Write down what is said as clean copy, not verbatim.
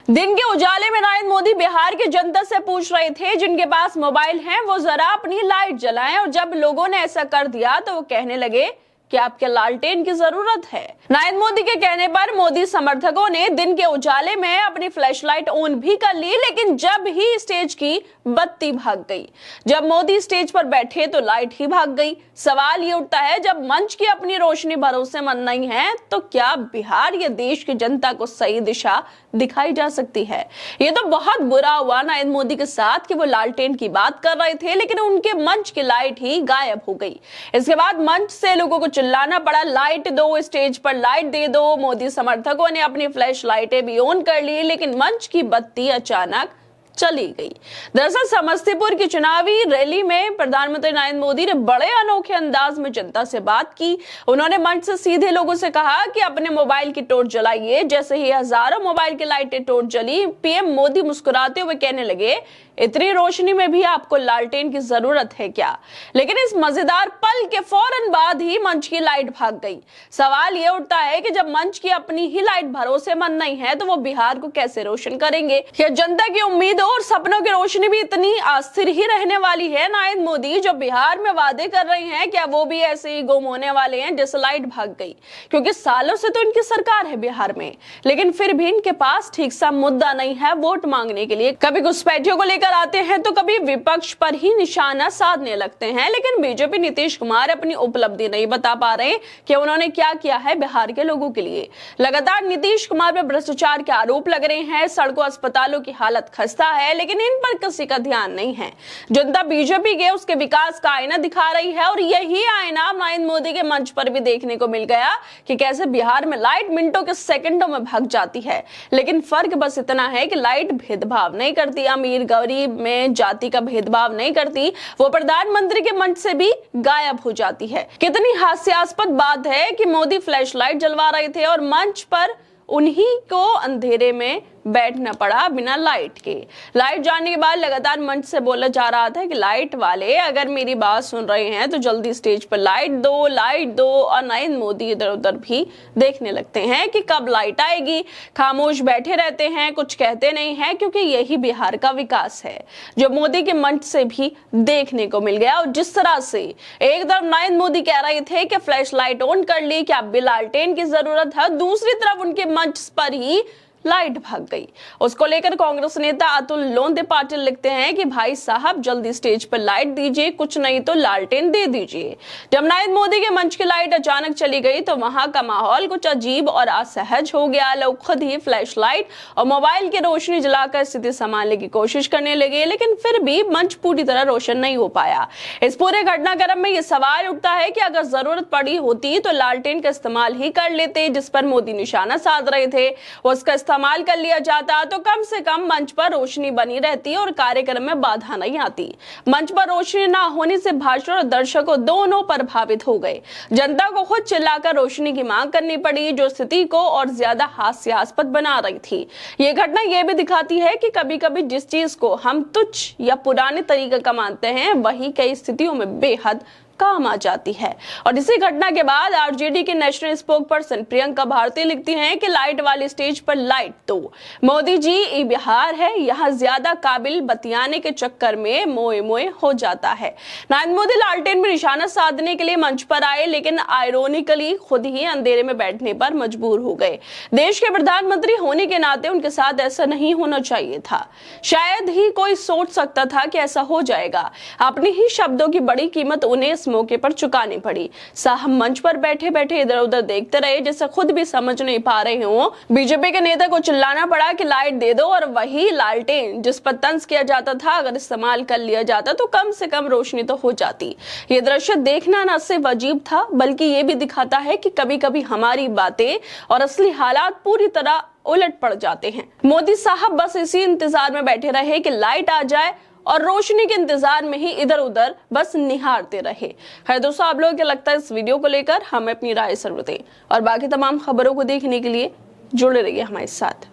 दिन के उजाले में नरेंद्र मोदी बिहार की जनता से पूछ रहे थे, जिनके पास मोबाइल हैं वो जरा अपनी लाइट जलाएं। और जब लोगों ने ऐसा कर दिया तो वो कहने लगे कि आपके लालटेन की जरूरत है। नरेंद्र मोदी के कहने पर मोदी समर्थकों ने दिन के उजाले में अपनी फ्लैशलाइट ऑन भी कर ली, लेकिन जब ही स्टेज की बत्ती भाग गई, जब मोदी स्टेज पर बैठे तो लाइट ही भाग गई। सवाल ये उठता है, जब मंच की अपनी रोशनी भरोसेमंद नहीं है तो क्या बिहार या देश की जनता को सही दिशा दिखाई जा सकती है? ये तो बहुत बुरा हुआ नरेंद्र मोदी के साथ कि वो लालटेन की बात कर रहे थे, लेकिन उनके मंच की लाइट ही गायब हो गई। इसके बाद मंच से लोगों को चिल्लाना पड़ा, लाइट दो, स्टेज पर लाइट दे दो। मोदी समर्थकों ने अपनी फ्लैश लाइटें भी ऑन कर ली, लेकिन मंच की बत्ती अचानक चली गई। दरअसल समस्तीपुर की चुनावी रैली में प्रधानमंत्री नरेंद्र मोदी ने बड़े अनोखे अंदाज में जनता से बात की। उन्होंने मंच से सीधे लोगों से कहा कि अपने मोबाइल की टॉर्च जलाइए। जैसे ही हजारों मोबाइल की लाइटें टॉर्च जली, पीएम मोदी मुस्कुराते हुए कहने लगे, इतनी रोशनी में भी आपको लालटेन की जरूरत है क्या? लेकिन इस मजेदार पल के फौरन बाद ही मंच की लाइट भाग गई। सवाल यह उठता है कि जब मंच की अपनी ही लाइट भरोसेमंद नहीं है तो वो बिहार को कैसे रोशन करेंगे? क्या जनता की उम्मीदों और सपनों की रोशनी भी इतनी अस्थिर ही रहने वाली है? नरेंद्र मोदी जो बिहार में वादे कर रहे हैं, क्या वो भी ऐसे ही गुम होने वाले हैं जैसे लाइट भाग गई? क्योंकि सालों से तो इनकी सरकार है बिहार में, लेकिन फिर भी इनके पास ठीक सा मुद्दा नहीं है वोट मांगने के लिए। कभी घुसपैठियों को लेकर आते हैं तो कभी विपक्ष पर ही निशाना साधने लगते हैं। लेकिन बीजेपी नीतीश कुमार अपनी उपलब्धि नहीं बता पा रहे कि उन्होंने क्या किया है बिहार के लोगों के लिए। लगातार नीतीश कुमार पर भ्रष्टाचार के आरोप लग रहे हैं, सड़कों अस्पतालों की हालत खस्ता है, लेकिन इन पर किसी का ध्यान नहीं है। जनता बीजेपी के उसके विकास का आईना दिखा रही है, और यही आईना नरेंद्र मोदी के मंच पर भी देखने को मिल गया कि कैसे बिहार में लाइट मिनटों के सेकंडों में भाग जाती है। लेकिन फर्क बस इतना है कि लाइट भेदभाव नहीं करती, अमीर गरीब में जाति का भेदभाव नहीं करती, वो प्रधानमंत्री के मंच से भी गायब हो जाती है। कितनी हास्यास्पद बात है कि मोदी फ्लैशलाइट जलवा रहे थे और मंच पर उन्हीं को अंधेरे में बैठना पड़ा बिना लाइट के। लाइट जाने के बाद लगातार मंच से बोला जा रहा था कि लाइट वाले अगर मेरी बात सुन रहे हैं तो जल्दी स्टेज पर लाइट दो, लाइट दो। और नरेंद्र मोदी इधर उधर भी देखने लगते हैं कि कब लाइट आएगी, खामोश बैठे रहते हैं, कुछ कहते नहीं है, क्योंकि यही बिहार का विकास है जो मोदी के मंच से भी देखने को मिल गया। और जिस तरह से एक तरफ नरेंद्र मोदी कह रहे थे कि फ्लैश लाइट ऑन कर ली, क्या लालटेन की जरूरत है, दूसरी तरफ उनके मंच पर ही लाइट भाग गई। उसको लेकर कांग्रेस नेता अतुल लोंदे पाटिल लिखते हैं कि भाई साहब जल्दी स्टेज पर लाइट दीजिए, कुछ नहीं तो लालटेन दे दीजिए। जब नरेंद्र मोदी के मंच की लाइट अचानक चली गई तो वहां का माहौल कुछ अजीब और असहज हो गया। लोग खुद ही फ्लैश लाइट और मोबाइल की रोशनी जलाकर स्थिति संभालने की कोशिश करने लगे, लेकिन फिर भी मंच पूरी तरह रोशन नहीं हो पाया। इस पूरे घटनाक्रम में यह सवाल उठता है कि अगर जरूरत पड़ी होती तो लालटेन का इस्तेमाल ही कर लेते, जिस पर मोदी निशाना साध रहे थे उसका इस्तेमाल कर लिया जाता तो कम से कम मंच पर रोशनी बनी रहती और कार्यक्रम में बाधा नहीं आती। मंच पर रोशनी ना होने से भाषण और दर्शकों दोनों प्रभावित हो गए। जनता को खुद चिल्लाकर रोशनी की मांग करनी पड़ी, जो स्थिति को और ज्यादा हास्यास्पद बना रही थी। ये घटना ये भी दिखाती है कि कभी कभी जिस चीज को हम तुच्छ या पुराने तरीके का मानते हैं वही कई स्थितियों में बेहद काम आ जाती है। और इसी घटना के बाद आरजेडी के national spokesperson Priyanka Bharati लिखती हैं कि लाइट वाली स्टेज पर लाइट दो। मोदी जी ये बिहार है, यहाँ ज्यादा काबिल बतियाने के चक्कर में मोए मोए हो जाता है। नरेंद्र मोदी लालटेन में निशाना साधने के लिए मंच पर आए, लेकिन आयरोनिकली खुद ही अंधेरे में बैठने पर मजबूर हो गए। देश के प्रधानमंत्री होने के नाते उनके साथ ऐसा नहीं होना चाहिए था। शायद ही कोई सोच सकता था कि ऐसा हो जाएगा। अपने ही शब्दों की बड़ी कीमत उन्हें मौके पर चुकानी पड़ी। साहब मंच पर बैठे बैठे इधर उधर देखते रहे, जैसे खुद भी समझ नहीं पा रहे हो। बीजेपी के नेता को चिल्लाना पड़ा कि लाइट दे दो, और वही लालटेन जिस पर तंज किया जाता था अगर इस्तेमाल कर लिया जाता तो कम से कम रोशनी तो हो जाती। ये दृश्य देखना न सिर्फ अजीब था बल्कि ये भी दिखाता है कि कभी कभी हमारी बातें और असली हालात पूरी तरह उलट पड़ जाते हैं। मोदी साहब बस इसी इंतजार में बैठे रहे कि लाइट आ जाए और रोशनी के इंतजार में ही इधर उधर बस निहारते रहे। है दोस्तों, आप लोगों क्या लगता है इस वीडियो को लेकर? हमें अपनी राय जरूर दें और बाकी तमाम खबरों को देखने के लिए जुड़े रहिए हमारे साथ।